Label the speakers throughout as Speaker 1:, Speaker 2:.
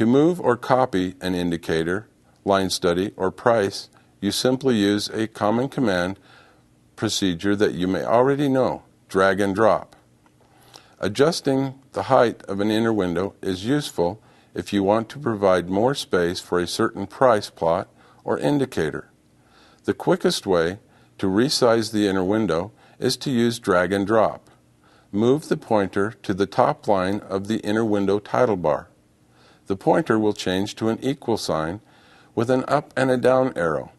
Speaker 1: To move or copy an indicator, line study, or price, you simply use a common command procedure that you may already know, drag and drop. Adjusting the height of an inner window is useful if you want to provide more space for a certain price plot or indicator. The quickest way to resize the inner window is to use drag and drop. Move the pointer to the top line of the inner window title bar. The pointer will change to an equal sign with an up and a down arrow.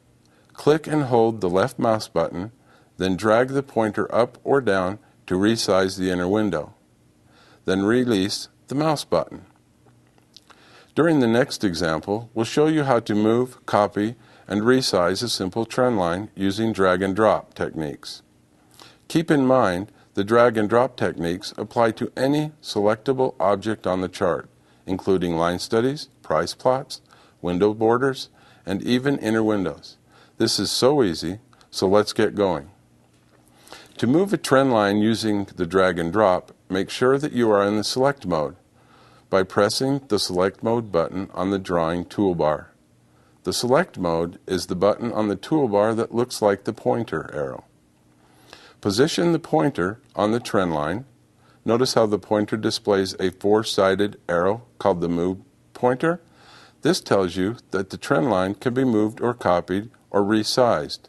Speaker 1: Click and hold the left mouse button, then drag the pointer up or down to resize the inner window. Then release the mouse button. During the next example, we'll show you how to move, copy, and resize a simple trend line using drag and drop techniques. Keep in mind, the drag and drop techniques apply to any selectable object on the chart, including line studies, price plots, window borders, and even inner windows. This is so easy, so let's get going. To move a trend line using the drag and drop, make sure that you are in the select mode by pressing the select mode button on the drawing toolbar. The select mode is the button on the toolbar that looks like the pointer arrow. Position the pointer on the trend line. Notice how the pointer displays a four-sided arrow called the move pointer. This tells you that the trend line can be moved or copied or resized.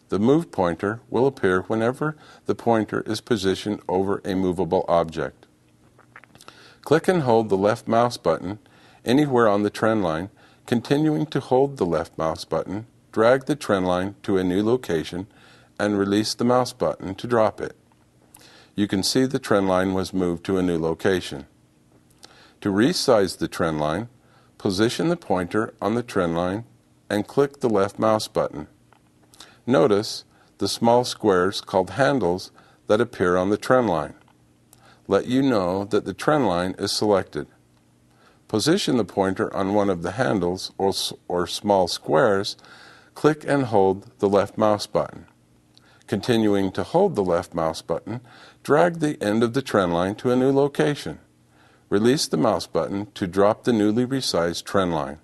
Speaker 1: The move pointer will appear whenever the pointer is positioned over a movable object. Click and hold the left mouse button anywhere on the trend line. Continuing to hold the left mouse button, drag the trend line to a new location and release the mouse button to drop it. You can see the trend line was moved to a new location. To resize the trend line, position the pointer on the trend line and click the left mouse button. Notice the small squares called handles that appear on the trend line. Let you know that the trend line is selected. Position the pointer on one of the handles or small squares, click and hold the left mouse button. Continuing to hold the left mouse button, drag the end of the trend line to a new location. Release the mouse button to drop the newly resized trend line.